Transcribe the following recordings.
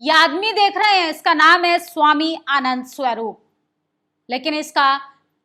ये आदमी देख रहे हैं, इसका नाम है स्वामी आनंद स्वरूप। लेकिन इसका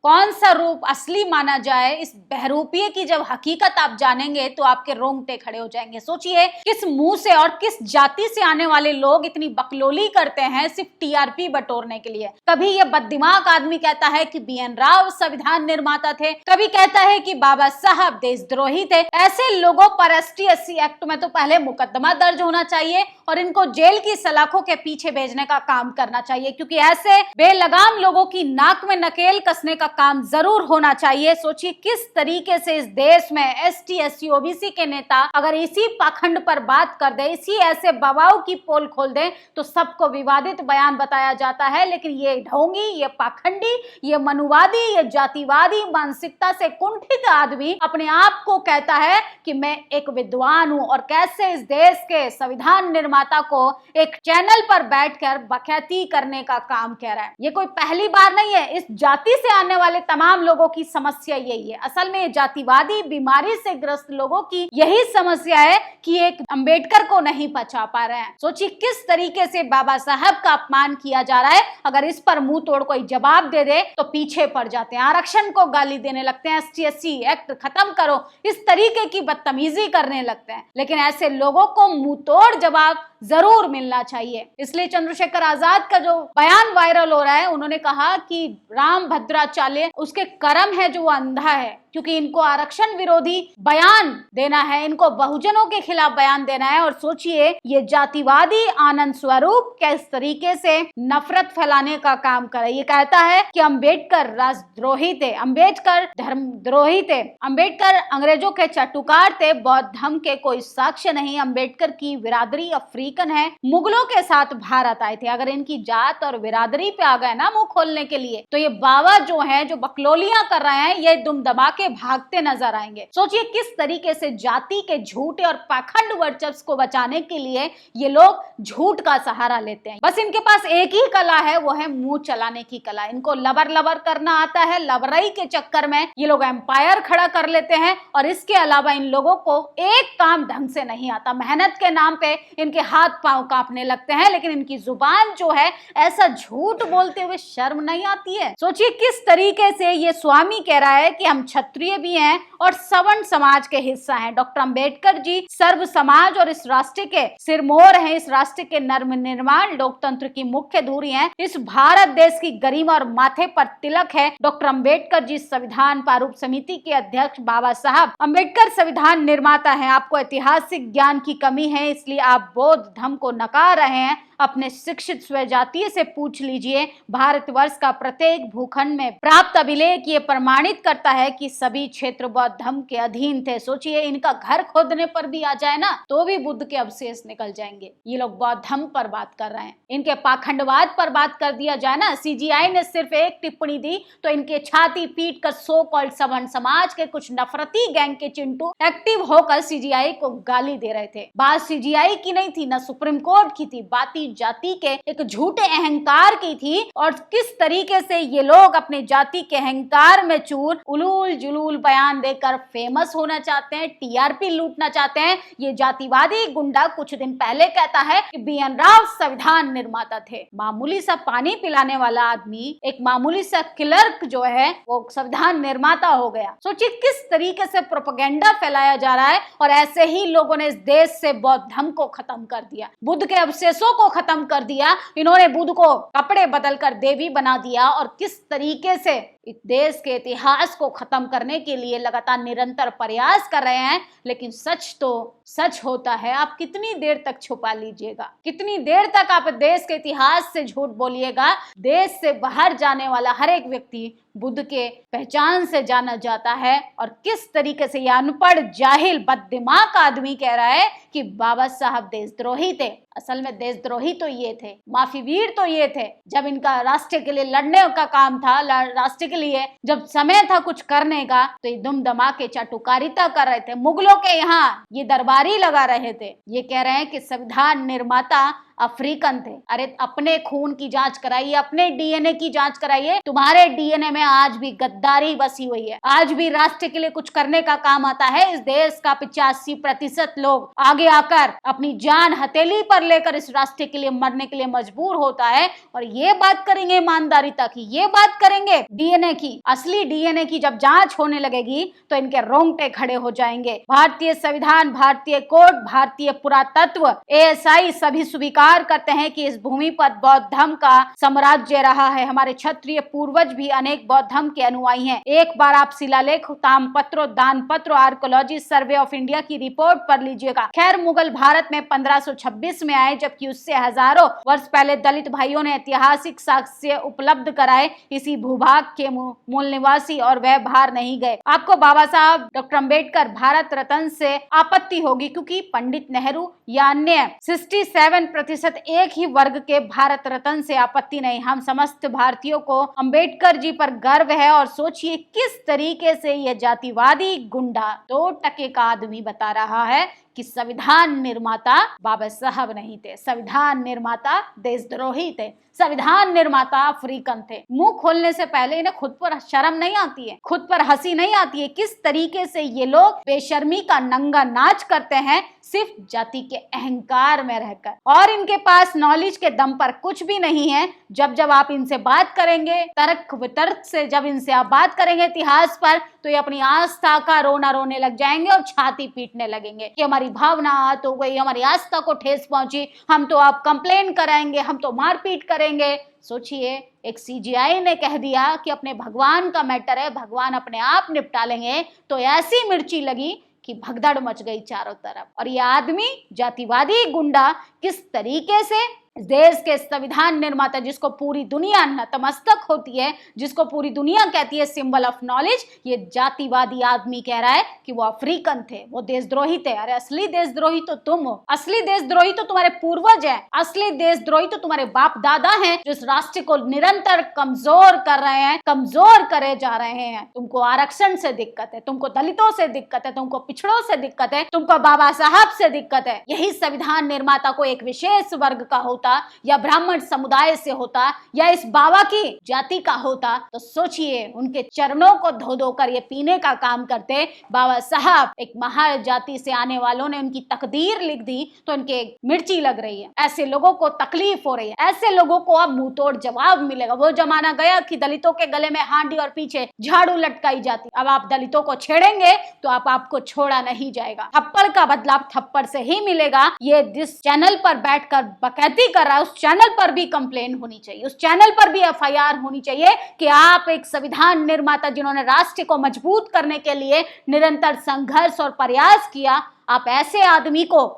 कौन सा रूप असली माना जाए, इस बहरूपिये की जब हकीकत आप जानेंगे तो आपके रोंगटे खड़े हो जाएंगे। सोचिए किस मुंह से और किस जाति से आने वाले लोग इतनी बकलोली करते हैं सिर्फ टीआरपी बटोरने के लिए। कभी ये बददिमाग आदमी कहता है कि बीएन राव संविधान निर्माता थे, कभी कहता है कि बाबा साहब देशद्रोही थे। ऐसे लोगों पर ST/SC एक्ट में तो पहले मुकदमा दर्ज होना चाहिए और इनको जेल की सलाखों के पीछे भेजने का काम करना चाहिए, क्योंकि ऐसे बेलगाम लोगों की नाक में नकेल कसने का काम जरूर होना चाहिए। सोचिए किस तरीके से इस देश में ST/SC OBC के नेता अगर इसी पाखंड पर बात कर दे, इसी ऐसे बवाओं की पोल खोल दे तो सबको विवादित बयान बताया जाता है। लेकिन ये ढोंगी, ये पाखंडी, ये मनुवादी, ये जातिवादी मानसिकता से कुंठित आदमी अपने आप को कहता है कि मैं एक विद्वान हूं, और कैसे इस देश के संविधान निर्माता को एक चैनल पर बैठकर बखैती करने का काम कह रहा है। ये कोई पहली बार नहीं है। इस जाति से आने वाले तमाम लोगों की समस्या यही है। असल में जातिवादी बीमारी से ग्रस्त लोगों की यही समस्या है कि एक अंबेडकर को नहीं पचा पा रहे हैं। सोचिए किस तरीके से बाबा साहब का अपमान किया जा रहा है। अगर इस पर मुंह तोड़ कोई जवाब दे दे तो पीछे पड़ जाते हैं, आरक्षण को गाली देने लगते हैं, ST/SC एक्ट खत्म करो, इस तरीके की बदतमीजी करने लगते हैं। लेकिन ऐसे लोगों को मुंह तोड़ जवाब जरूर मिलना चाहिए। इसलिए चंद्रशेखर आजाद का जो बयान वायरल हो रहा है, उन्होंने कहा कि राम भद्राचार्य उसके कर्म है जो वो अंधा है, क्योंकि इनको आरक्षण विरोधी बयान देना है, इनको बहुजनों के खिलाफ बयान देना है। और सोचिए ये जातिवादी आनंद स्वरूप किस तरीके से नफरत फैलाने का काम करे। ये कहता है कि अंबेडकर राष्ट्रद्रोही थे, अंबेडकर धर्मद्रोही थे, अंबेडकर अंग्रेजों के चाटुकार थे, बौद्ध धर्म के कोई साक्ष्य नहीं, अंबेडकर की बिरादरी अफ्रीकन है, मुगलों के साथ भारत आए थे। अगर इनकी जात और बिरादरी पे आ गए ना मुंह खोलने के लिए, तो ये बाबा जो है, जो बकलोलियां कर रहे हैं, ये दुम दबा के भागते नजर आएंगे। सोचिए किस तरीके से जाति के झूठे और पाखंड वर्चस्व को बचाने के लिए ये लोग झूठ का सहारा लेते हैं। बस इनके पास एक ही कला है, वो है मुंह चलाने की कला। इनको लबर लबर करना आता है, लबराई के चक्कर में ये लोग एम्पायर खड़ा कर लेते हैं। और इसके अलावा इन लोगों को एक काम ढंग से नहीं आता, मेहनत के नाम पे इनके हाथ पांव कांपने लगते हैं। लेकिन इनकी जुबान जो है, ऐसा झूठ बोलते हुए शर्म नहीं आती है। सोचिए किस तरीके से ये स्वामी कह रहा है कि हम क्षत्रिय भी हैं और सवर्ण समाज के हिस्सा हैं। डॉक्टर अंबेडकर जी सर्व समाज और इस राष्ट्र के सिरमौर हैं, इस राष्ट्र के नर्म निर्माण लोकतंत्र की मुख्य धुरी हैं, इस भारत देश की गरिमा और माथे पर तिलक है। डॉक्टर अंबेडकर जी संविधान प्रारूप समिति के अध्यक्ष बाबा साहब अंबेडकर संविधान निर्माता हैं। आपको ऐतिहासिक ज्ञान की कमी है, इसलिए आप बौद्ध धर्म को नकार रहे हैं। अपने शिक्षित स्वजातीय से पूछ लीजिए। भारतवर्ष का प्रत्येक भूखंड में प्राप्त अभिलेख ये प्रमाणित करता है कि सभी क्षेत्र बौद्ध धर्म के अधीन थे। सोचिए इनका घर खोदने पर भी आ जाए ना तो भी बुद्ध के अवशेष निकल जाएंगे। ये लोग बौद्ध धर्म पर बात कर रहे हैं, इनके पाखंडवाद पर बात कर दिया जाए ना। CGI ने सिर्फ एक टिप्पणी दी तो इनके छाती पीट कर सो कॉल्ड सवर्ण समाज के कुछ नफरती गैंग के चिंटू एक्टिव होकर CGI को गाली दे रहे थे। बात CGI की नहीं थी, ना सुप्रीम कोर्ट की थी, बात जाति के एक झूठे अहंकार की थी। और किस तरीके से ये लोग अपने जाति के अहंकार में चूर उलूल जुलूल बयान देकर फेमस होना चाहते हैं, TRP लूटना चाहते हैं। ये जातिवादी गुंडा कुछ दिन पहले कहता है कि बीएन राव संविधान निर्माता थे। मामूली सा पानी पिलाने वाला आदमी, एक मामूली सा क्लर्क जो है, वो संविधान निर्माता हो गया। सोचिए किस तरीके से प्रोपेगेंडा फैलाया जा रहा है। और ऐसे ही लोगों ने इस देश से बौद्ध धर्म को खत्म कर दिया, बुद्ध के अवशेषों को खत्म कर दिया। इन्होंने बुद्ध को कपड़े बदलकर देवी बना दिया। और किस तरीके से इस देश के इतिहास को खत्म करने के लिए लगातार निरंतर प्रयास कर रहे हैं। लेकिन सच तो सच होता है। आप कितनी देर तक छुपा लीजिएगा, कितनी देर तक आप देश के इतिहास से झूठ बोलिएगा। देश से बाहर जाने वाला हर एक व्यक्ति बुद्ध के पहचान से जाना जाता है। और किस तरीके से यह अनपढ़ जाहिल बददिमाग आदमी कह रहा है कि बाबा साहब देशद्रोही थे। असल में देशद्रोही तो ये थे, माफी वीर तो ये थे। जब इनका राष्ट्र के लिए लड़ने का काम था, राष्ट्र के लिए जब समय था कुछ करने का, तो ये दुम दमा के चाटुकारिता कर रहे थे, मुगलों के यहाँ ये दरबारी लगा रहे थे। ये कह रहे हैं कि संविधान निर्माता अफ्रीकन थे। अरे अपने खून की जांच कराइए, अपने डीएनए की जांच कराइए। तुम्हारे डीएनए में आज भी गद्दारी बसी हुई है, आज भी राष्ट्र के लिए कुछ करने का काम आता है। इस देश का 85% लोग आगे आकर अपनी जान हथेली पर लेकर इस राष्ट्र के लिए मरने के लिए मजबूर होता है। और ये बात करेंगे ईमानदारी तक, ये बात करेंगे डीएनए की, असली डीएनए की जब जांच होने लगेगी तो इनके रोंगटे खड़े हो जाएंगे। भारतीय संविधान, भारतीय कोर्ट, भारतीय पुरातत्व, एएसआई सभी स्वीकार करते हैं कि इस भूमि पर बौद्ध धर्म का साम्राज्य रहा है। हमारे क्षत्रिय पूर्वज भी अनेक बौद्ध धर्म के अनुयायी हैं। एक बार आप शिलालेख, ताम्रपत्र, दानपत्र, आर्कोलॉजी सर्वे ऑफ इंडिया की रिपोर्ट पढ़ लीजिएगा। खैर, मुगल भारत में 1526 में आए, जबकि उससे हजारों वर्ष पहले दलित भाइयों ने ऐतिहासिक साक्ष्य उपलब्ध कराए। इसी भूभाग के मूल निवासी और वह बाहर नहीं गए। आपको बाबा साहब डॉक्टर अंबेडकर भारत रत्न से आपत्ति होगी, क्योंकि पंडित नेहरू या अन्य 67% एक ही वर्ग के भारत रत्न से आपत्ति नहीं। हम समस्त भारतीयों को अंबेडकर जी पर गर्व है। और सोचिए किस तरीके से यह जातिवादी गुंडा 2% का आदमी बता रहा है कि संविधान निर्माता बाबा साहब नहीं थे, संविधान निर्माता देशद्रोही थे, संविधान निर्माता अफ्रीकन थे। मुंह खोलने से पहले इन्हें खुद पर शर्म नहीं आती है, खुद पर हंसी नहीं आती है। किस तरीके से ये लोग बेशर्मी का नंगा नाच करते हैं सिर्फ जाति के अहंकार में रहकर, और इनके पास नॉलेज के दम पर कुछ भी नहीं है। जब जब आप इनसे बात करेंगे, तर्क वितर्क से जब इनसे आप बात करेंगे इतिहास पर, तो ये अपनी आस्था का रोना रोने लग जाएंगे और छाती पीटने लगेंगे कि हमारी भावना आहत हो गई, हमारी आस्था को ठेस पहुंची, हम तो आप कंप्लेन कराएंगे, हम तो मारपीट करेंगे। सोचिए, एक सीजीआई ने कह दिया कि अपने भगवान का मैटर है, भगवान अपने आप निपटा लेंगे, तो ऐसी मिर्ची लगी कि भगदड़ मच गई चारों तरफ। और ये आदमी जातिवादी गुंडा किस तरीके से देश के संविधान निर्माता, जिसको पूरी दुनिया नतमस्तक होती है, जिसको पूरी दुनिया कहती है सिंबल ऑफ नॉलेज, ये जातिवादी आदमी कह रहा है कि वो अफ्रीकन थे, वो देशद्रोही थे। अरे असली देशद्रोही तो तुम हो, असली देशद्रोही तो तुम्हारे पूर्वज हैं, असली देशद्रोही तो तुम्हारे बाप दादा हैं, जो इस राष्ट्र को निरंतर कमजोर कर रहे हैं, कमजोर करे जा रहे हैं। तुमको आरक्षण से दिक्कत है, तुमको दलितों से दिक्कत है, तुमको पिछड़ों से दिक्कत है, तुमको बाबा साहब से दिक्कत है। यही संविधान निर्माता को एक विशेष वर्ग का होता, या ब्राह्मण समुदाय से होता, या इस बाबा की जाति का होता, तो सोचिए उनके चरणों को धो धो कर ये पीने का काम करते। बाबा साहब एक महान जाति से आने वालों ने उनकी तकदीर लिख दी, तो उनके मिर्ची लग रही है। ऐसे लोगों को तकलीफ हो रही है, ऐसे लोगों को अब मुंह तोड़ जवाब मिलेगा। वो जमाना गया कि दलितों के गले में हांडी और पीछे झाड़ू लटकाई जाती। अब आप दलितों को छेड़ेंगे तो आपको छोड़ा नहीं जाएगा। थप्पड़ का बदला थप्पड़ से ही मिलेगा। ये जिस चैनल पर बैठकर बकैती कर रहा है, उस चैनल पर भी कंप्लेन होनी चाहिए, उस चैनल पर भी एफआईआर होनी चाहिए कि आप एक संविधान निर्माता जिन्होंने राष्ट्र को मजबूत करने के लिए निरंतर संघर्ष और प्रयास किया, आप ऐसे आदमी को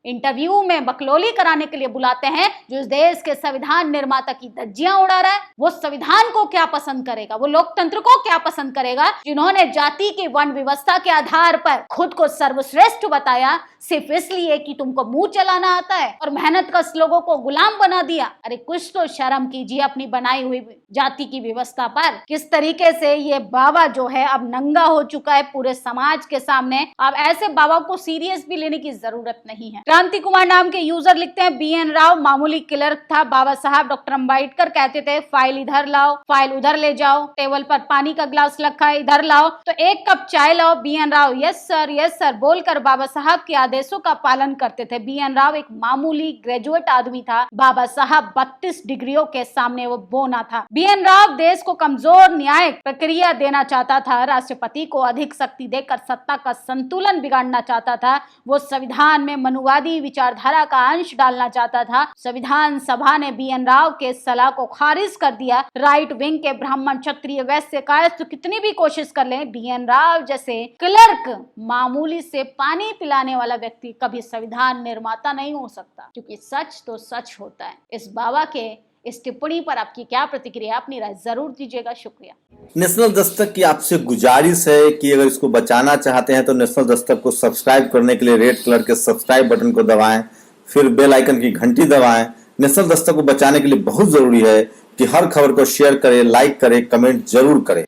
इंटरव्यू में बकलोली कराने के लिए बुलाते हैं, जो इस देश के संविधान निर्माता की धज्जियां उड़ा रहा है। वो संविधान को क्या पसंद करेगा, वो लोकतंत्र को क्या पसंद करेगा, जिन्होंने जाति की वर्ण व्यवस्था के आधार पर खुद को सर्वश्रेष्ठ बताया, सिर्फ इसलिए कि तुमको मुंह चलाना आता है और मेहनत कश लोगों को गुलाम बना दिया। अरे कुछ तो शर्म कीजिए अपनी बनाई हुई जाति की व्यवस्था पर। किस तरीके से ये बाबा जो है अब नंगा हो चुका है पूरे समाज के सामने। अब ऐसे बाबा को सीरियस भी लेने की जरूरत नहीं है। क्रांति कुमार नाम के यूजर लिखते हैं, बीएन राव मामूली क्लर्क था, बाबा साहब डॉक्टर अंबेडकर कहते थे फाइल इधर लाओ, फाइल उधर ले जाओ, टेबल पर पानी का ग्लास रखा है इधर लाओ, तो एक कप चाय लाओ। बीएन राव यस सर बोलकर बाबा साहब के आदेशों का पालन करते थे। बीएन राव एक मामूली ग्रेजुएट आदमी था, बाबा साहब 32 डिग्रियों के सामने वो बोना था। बीएन राव देश को कमजोर न्यायिक प्रक्रिया देना चाहता था, राष्ट्रपति को अधिक शक्ति देकर सत्ता का संतुलन बिगाड़ना चाहता था, वो संविधान में मनुवादी विचारधारा का अंश डालना चाहता था। संविधान सभा ने बीएन राव के सलाह को खारिज कर दिया। राइट विंग के ब्राह्मण क्षत्रिय वैश्य कायस्थ कितनी भी कोशिश कर लें, बीएन राव जैसे क्लर्क मामूली से पानी पिलाने वाला व्यक्ति कभी संविधान निर्माता नहीं हो सकता, क्योंकि सच तो सच होता है। इस बाबा के इस टिप्पणी पर आपकी क्या प्रतिक्रिया, अपनी राय जरूर दीजिएगा। शुक्रिया। नेशनल दस्तक की आपसे गुजारिश है कि अगर इसको बचाना चाहते हैं तो नेशनल दस्तक को सब्सक्राइब करने के लिए रेड कलर के सब्सक्राइब बटन को दबाएं, फिर बेल आइकन की घंटी दबाएं। नेशनल दस्तक को बचाने के लिए बहुत जरूरी है कि हर खबर को शेयर करें, लाइक करें, कमेंट जरूर करें।